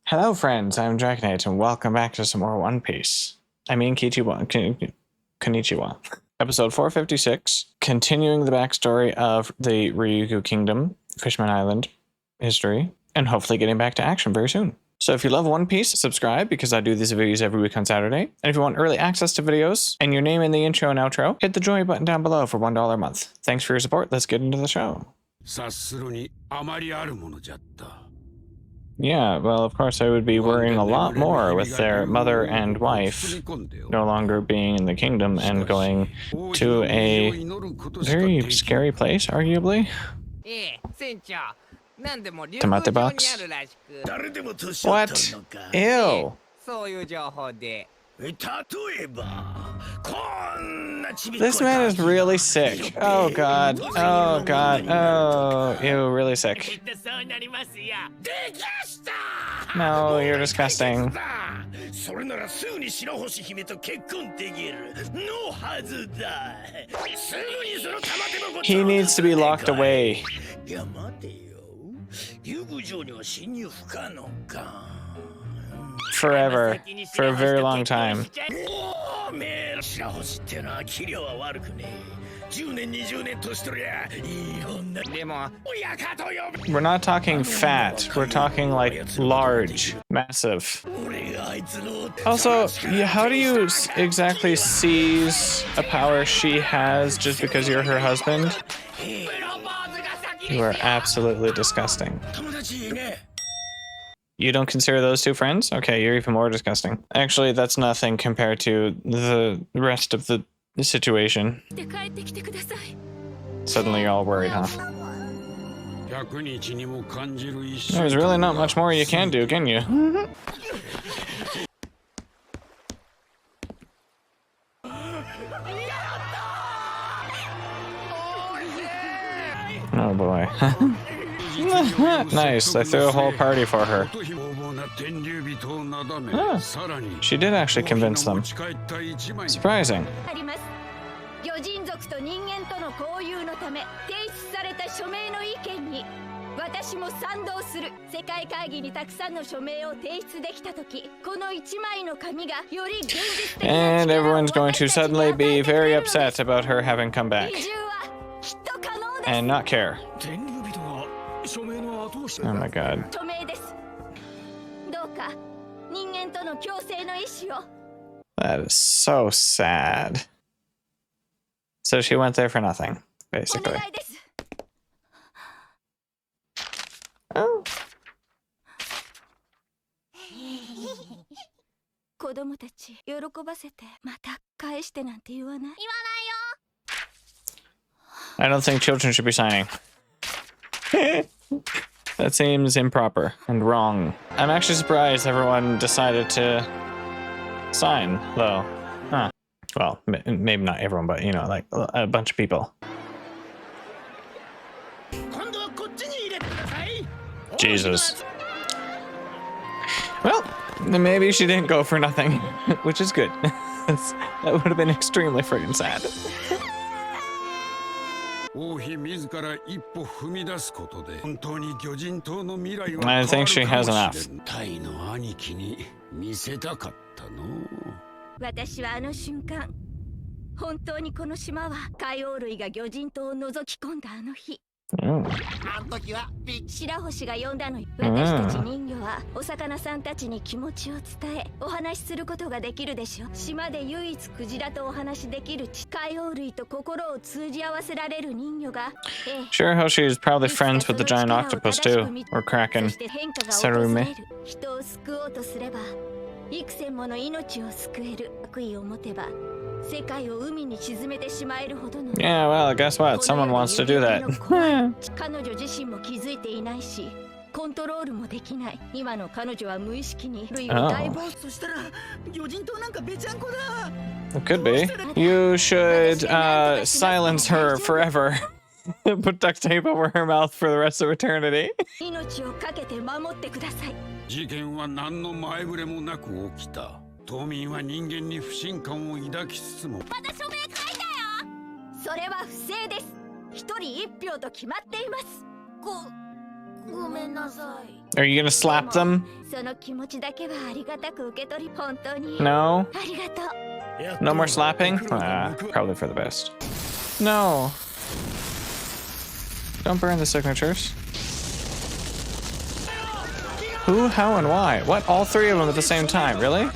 Hello friends, I'm DragoNate and welcome back to some more One Piece. I mean Konnichiwa. Episode 456, continuing the backstory of the Ryugu Kingdom, Fishman Island history, and hopefully getting back to action very soon. So if you love One Piece, subscribe because I do these videos every week on Saturday. And if you want early access to videos and your name in the intro and outro, hit the join button down below for $1 a month. Thanks for your support. Let's get into the show. Yeah, well, of course I would be worrying a lot more with their mother and wife no longer being in the kingdom and going to a very scary place, arguably. Tomato box? What? Ew. This man is really sick. Oh god. Oh god. Oh, ew, really sick. No, you're disgusting. He needs to be locked away. Forever. For a very long time. We're not talking fat, we're talking like large, massive. Also, how do you exactly seize a power she has just because you're her husband? You are absolutely disgusting. You don't consider those two friends? Okay, you're even more disgusting. Actually, that's nothing compared to the rest of the situation. Suddenly you're all worried, huh? There's really not much more you can do, can you? Oh boy. Nice, I threw a whole party for her. Ah, she did actually convince them. Surprising. And everyone's going to suddenly be very upset about her having come back. And not care. Oh my god. That is so sad. So she went there for nothing, basically. Oh. I don't think children should be signing. That seems improper and wrong. I'm actually surprised everyone decided to sign, though. Huh. Well, maybe not everyone, but, you know, like a bunch of people. Jesus. Well, maybe she didn't go for nothing, which is good. That would have been extremely friggin' sad. I think she has enough. Sure how she's probably friends with the giant octopus too, or kraken. Sarume. Yeah, well, guess what? Someone wants to do that. Oh. It could be. You should silence her forever. Put duct tape over her mouth for the rest of eternity. Are you gonna slap them? No? No more slapping? Probably for the best. No. Don't burn the signatures. Who, how, and why? What? All three of them at the same time? Really?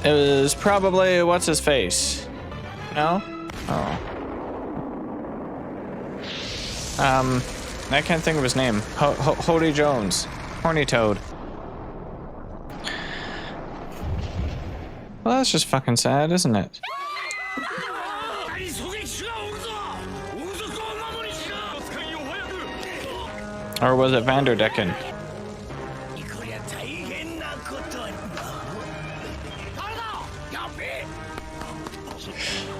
It was probably what's his face. No? Oh. I can't think of his name. Hody Jones. Horny Toad. Well, that's just fucking sad, isn't it? Or was it Vanderdecken?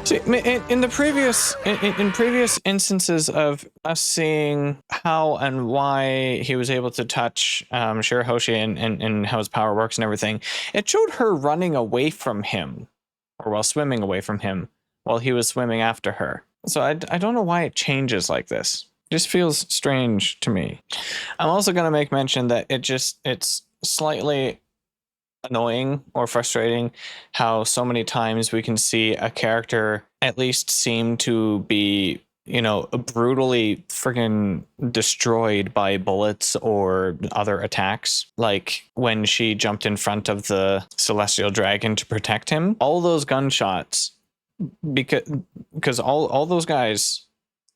See, in the previous in previous instances of us seeing how and why he was able to touch Shirahoshi and how his power works and everything, it showed her running away from him, or while swimming away from him, while he was swimming after her. So I don't know why it changes like this. It just feels strange to me. I'm also going to make mention that it's slightly annoying or frustrating how so many times we can see a character at least seem to be, you know, brutally friggin' destroyed by bullets or other attacks. Like when she jumped in front of the celestial dragon to protect him. All those gunshots, because all those guys,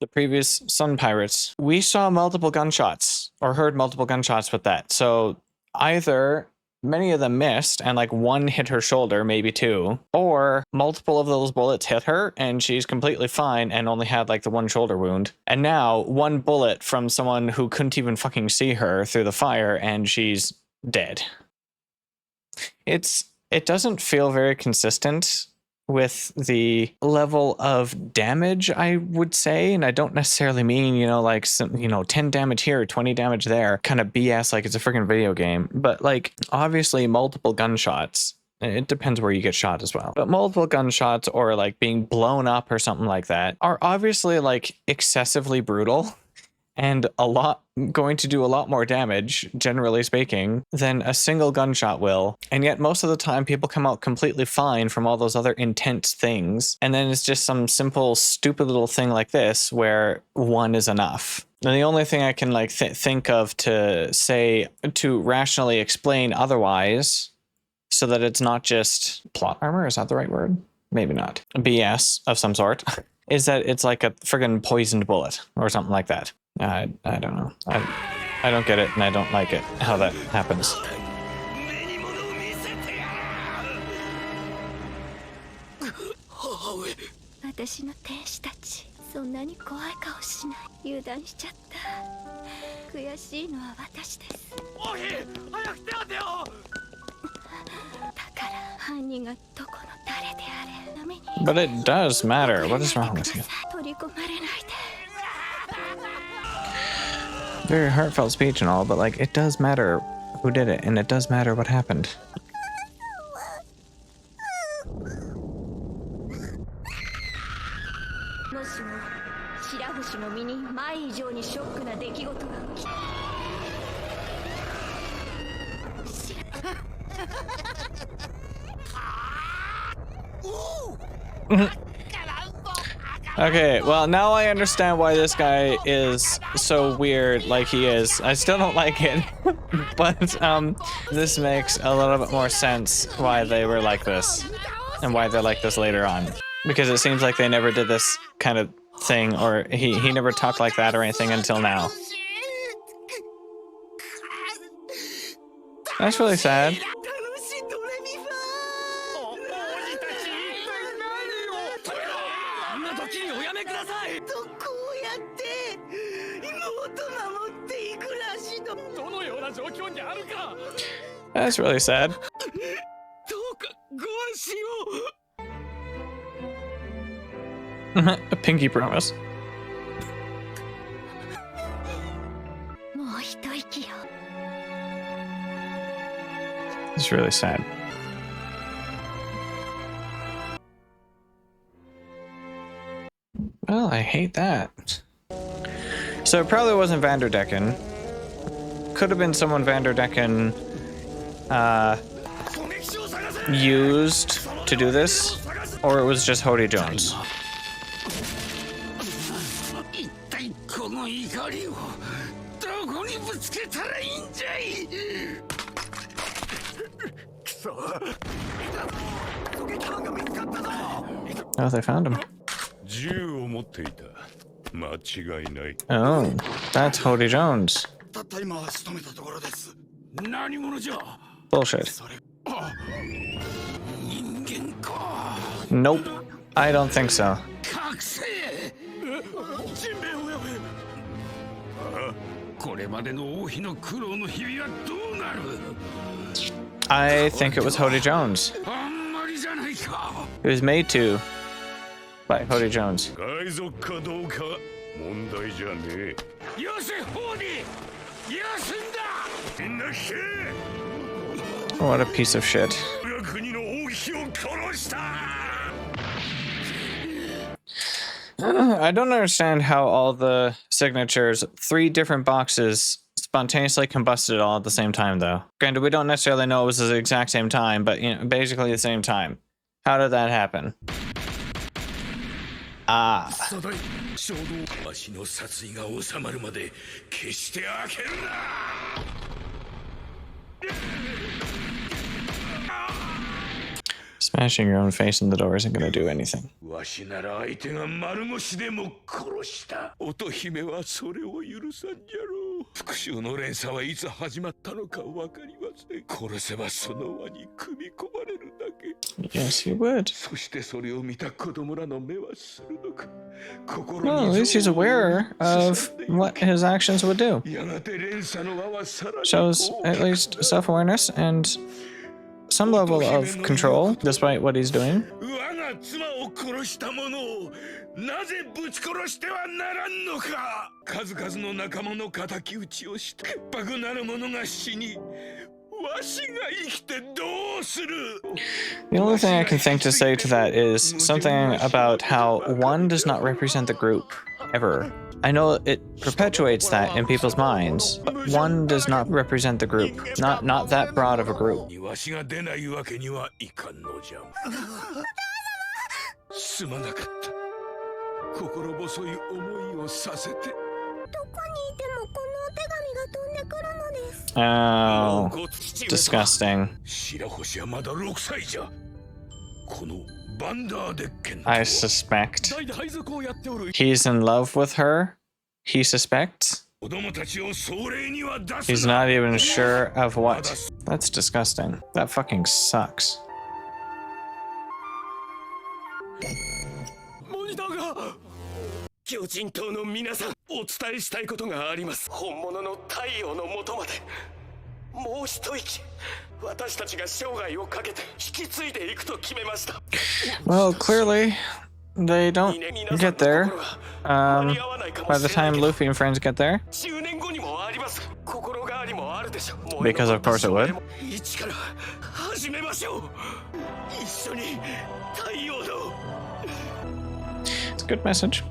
the previous Sun Pirates, we saw multiple gunshots or heard multiple gunshots with that. So either many of them missed and like one hit her shoulder, maybe two, or multiple of those bullets hit her and she's completely fine and only had like the one shoulder wound. And now one bullet from someone who couldn't even fucking see her through the fire and she's dead. It doesn't feel very consistent with the level of damage, I would say. And I don't necessarily mean, you know, like some, you know, 10 damage here, 20 damage there, kind of BS like it's a freaking video game. But like obviously multiple gunshots, it depends where you get shot as well, but multiple gunshots or like being blown up or something like that are obviously like excessively brutal and going to do a lot more damage, generally speaking, than a single gunshot will. And yet most of the time people come out completely fine from all those other intense things. And then it's just some simple, stupid little thing like this where one is enough. And the only thing I can like think of to say, to rationally explain otherwise, so that it's not just plot armor, is that the right word? Maybe not. BS of some sort, is that it's like a friggin' poisoned bullet or something like that. I don't know. I don't get it, and I don't like it, how that happens. But it does matter. What is wrong with you? Very heartfelt speech and all, but like it does matter who did it, and it does matter what happened. Okay, well, now I understand why this guy is so weird like he is. I still don't like it, but this makes a little bit more sense why they were like this and why they're like this later on. Because it seems like they never did this kind of thing, or he never talked like that or anything until now. That's really sad. That's really sad. A pinky promise. It's really sad. Well, I hate that. So it probably wasn't Vanderdecken. Could have been someone Vanderdecken used to do this, or it was just Hody Jones. Oh, they found him. Oh, that's Hody Jones. Bullshit. Nope, I don't think so. I think it was Hody Jones. It was made to by Hody Jones. What a piece of shit. I don't understand how all the signatures, 3 different boxes, spontaneously combusted all at the same time, though. Granted, we don't necessarily know it was the exact same time, but you know, basically the same time. How did that happen? Ah. Smashing your own face in the door isn't going to do anything. Yes, you would. Well, at least he's aware of what his actions would do. Shows at least self-awareness and some level of control, despite what he's doing. The only thing I can think to say to that is something about how one does not represent the group, ever. I know it perpetuates that in people's minds, but one does not represent the group. Not that broad of a group. Oh, disgusting. I suspect he's in love with her. He suspects. He's not even sure of what. That's disgusting. That fucking sucks. Well, clearly, they don't get there. By the time Luffy and friends get there. Because of course it would. It's a good message.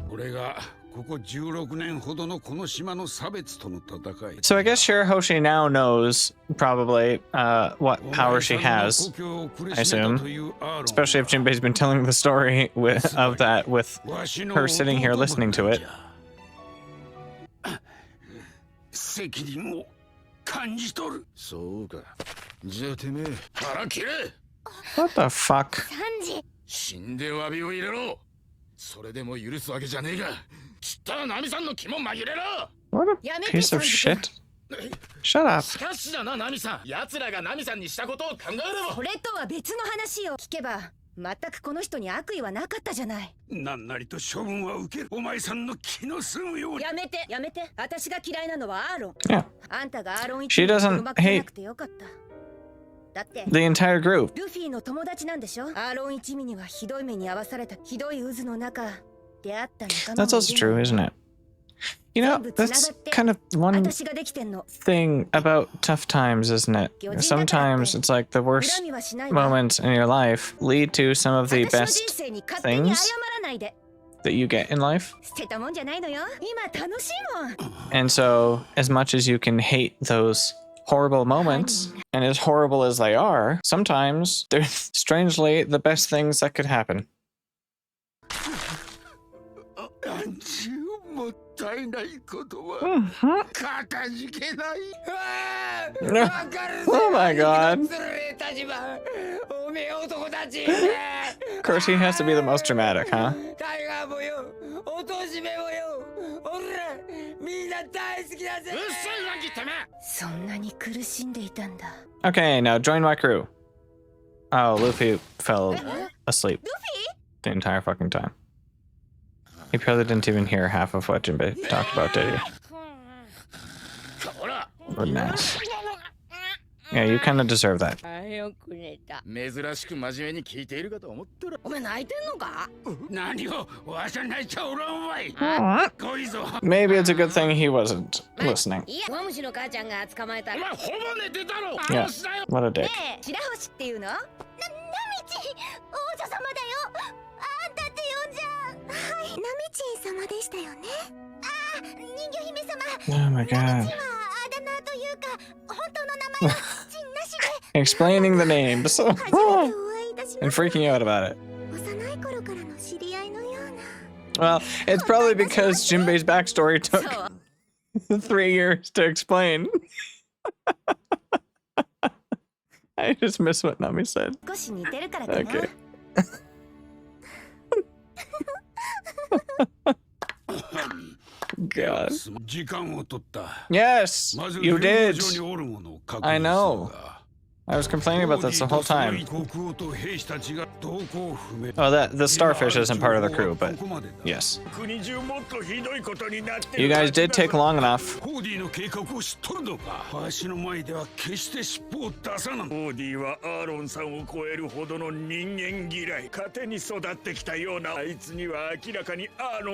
So I guess Shirahoshi now knows probably what power she has, I assume. Especially if Jimbei's been telling the story of that with her sitting here listening to it. What the fuck? What a piece of shit. Shut up. Yeah. She doesn't hate the entire group. That's also true, isn't it? You know, that's kind of one thing about tough times, isn't it? Sometimes it's like the worst moments in your life lead to some of the best things. that you get in life. And so, as much as you can hate those horrible moments, and as horrible as they are, sometimes they're strangely the best things that could happen. Oh my god. Of course, he has to be the most dramatic, huh? Okay, now join my crew. Oh, Luffy fell asleep the entire fucking time. He probably didn't even hear half of what Jimbei talked about, did he? What an ass. Yeah, you kind of deserve that. Maybe it's a good thing he wasn't listening. Yeah, what a dick. Oh my god. Explaining the names and freaking out about it. Well, it's probably because Jimbei's backstory took 3 years to explain. I just missed what Nami said. Okay. God. Yes, you did. I know. I was complaining about this the whole time. Oh, the starfish isn't part of the crew, but yes. You guys did take long enough.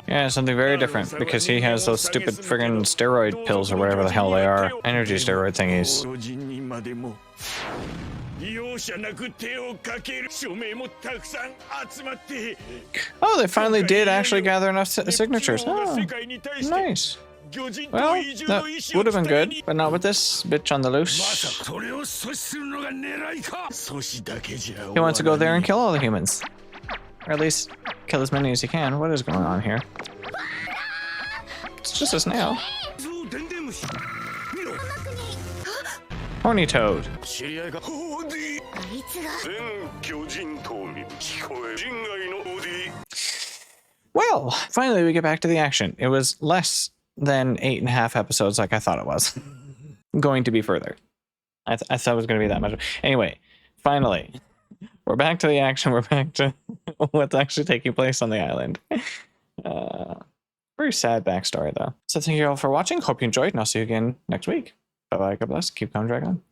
Yeah, something very different, because he has those stupid friggin' steroid pills or whatever the hell they are. Energy steroid thingies. Oh, they finally did actually gather enough signatures. Oh, nice. Well, that would have been good, but not with this bitch on the loose. He wants to go there and kill all the humans. Or at least kill as many as he can. What is going on here? It's just a snail. Horny toad. Well, finally we get back to the action. It was less than 8.5 episodes like I thought it was. Going to be further. I thought it was going to be that much. Anyway, finally, we're back to the action. We're back to what's actually taking place on the island. Very sad backstory, though. So thank you all for watching. Hope you enjoyed, and I'll see you again next week. Bye-bye. God bless. Keep calm, Dragon.